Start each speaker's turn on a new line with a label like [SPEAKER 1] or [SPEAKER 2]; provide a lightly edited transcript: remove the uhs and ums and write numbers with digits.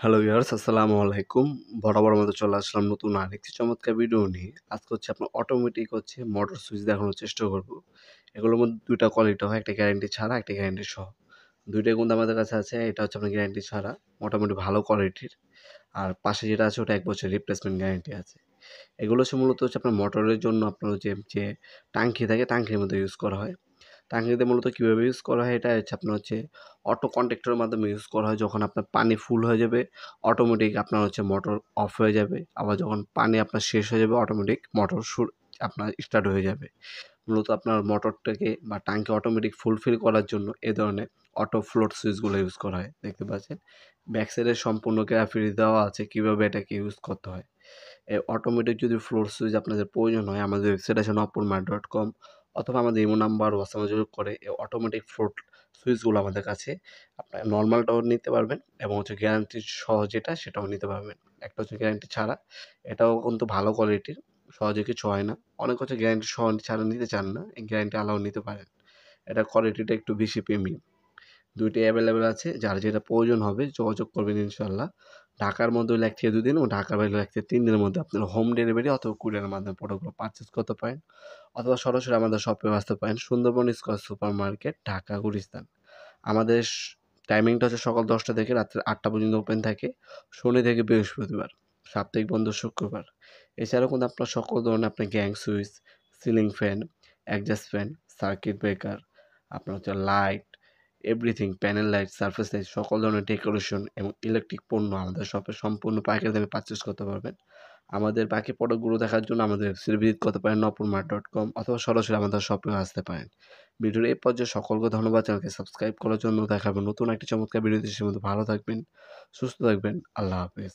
[SPEAKER 1] Hello viewers, আসসালামু আলাইকুম। বরাবর মতো চলে আসলাম নতুন আরেকটি চমৎকার ভিডিও নিয়ে। আজকে আপনার অটোমেটিক মোটর সুইচ দেখানোর চেষ্টা করব। এগুলোর মধ্যে ২ টা কোয়ালিটি হয়, একটা গ্যারান্টি ছাড়া, একটা গ্যারান্টি সহ। ২ টাই কিন্তু আমাদের কাছে আছে। এটা আপনার গ্যারান্টি ছাড়া, মোটামুটি ভালো কোয়ালিটির। আর পাশে যেটা আছে ওটা ১ বছরের রিপ্লেসমেন্ট গ্যারান্টি আছে। এগুলো মূলত আপনার মোটরের জন্য আপনার যে টাঙ্কি থাকে, টাঙ্কির মধ্যে ইউজ করা হয়। টাঙ্কিতে মূলত কীভাবে ইউজ করা হয়, এটা আপনার অটো কন্ট্যাক্টরের মাধ্যমে ইউজ করা হয়। যখন আপনার পানি ফুল হয়ে যাবে, অটোমেটিক আপনার মোটর অফ হয়ে যাবে। আবার যখন পানি আপনার শেষ হয়ে যাবে, অটোমেটিক মোটর আপনার স্টার্ট হয়ে যাবে। মূলত আপনার মোটরটাকে বা ট্যাঙ্কে অটোমেটিক ফুলফিল করার জন্য এ ধরনের অটো ফ্লোট সুইচগুলো ইউজ করা হয়। দেখতে পাচ্ছেন ব্যাক সাইডে সম্পূর্ণ গ্রাফিক্স দেওয়া আছে কীভাবে এটাকে ইউজ করতে হয়। এই অটোমেটিক যদি ফ্লোর সুইচ আপনাদের প্রয়োজন হয়, আমাদের ওয়েবসাইট আছে nopurmat.com অথবা আমাদের ইমো নাম্বার হোয়াটসঅ্যাপে যোগাযোগ করে এই অটোমেটিক ফ্লোট সুইচগুলো আমাদের কাছে আপনার নর্মালটাও নিতে পারবেন এবং গ্যারান্টি সহ যেটা সেটাও নিতে পারবেন। একটা গ্যারান্টি ছাড়া, এটাও কিন্তু ভালো কোয়ালিটির, সহজে কিছু হয় না। অনেক গ্যারান্টি সহ ছাড়া নিতে চান না, এই গ্যারান্টি আলাও নিতে পারেন। এটা কোয়ালিটিটা একটু বেশি প্রিমিয়াম। ২ টি অ্যাভেলেবেল আছে, যার যেটা প্রয়োজন হবে যোগাযোগ করবেন ইনশাআল্লাহ। ঢাকার মধ্যে হলে ১ থেকে ২ দিন এবং ঢাকার বাইরে হলে ১ থেকে ৩ দিনের মধ্যে আপনারা হোম ডেলিভারি অথবা কুরিয়ারের মাধ্যমে প্রোডাক্টগুলো পারচেজ করতে পারেন অথবা সরাসরি আমাদের শপেও আসতে পারেন। Sundarban square super market, Dhaka, Gulistan. আমাদের টাইমিংটা হচ্ছে সকাল ১০টা থেকে রাত্রে ৮টা পর্যন্ত ওপেন থাকে, শনি থেকে বৃহস্পতিবার, সাপ্তাহিক বন্ধ শুক্রবার। এছাড়াও কিন্তু আপনার সকল ধরনের আপনার gang switch, ceiling fan, adjust fan, circuit breaker, আপনার light, everything, panel light, surface light, সকল ধরনের ডেকোরেশন এবং ইলেকট্রিক পণ্য আমাদের শপে সম্পূর্ণ পাইকারি দামে পারচেজ করতে পারবেন। আমাদের বাকি প্রোডাক্টগুলো দেখার জন্য আমাদের ওয়েবসাইটে ভিজিট করতে পারেন nopurmat.com অথবা সরাসরি আমাদের শপেও আসতে পারেন। ভিডিওর এই পর্যায়ে সকলকে ধন্যবাদ। চ্যানেলকে সাবস্ক্রাইব করার জন্য। দেখা হবে নতুন একটি চমৎকার ভিডিওতে। সে মধ্যে ভালো থাকবেন, সুস্থ থাকবেন। আল্লাহ হাফেজ।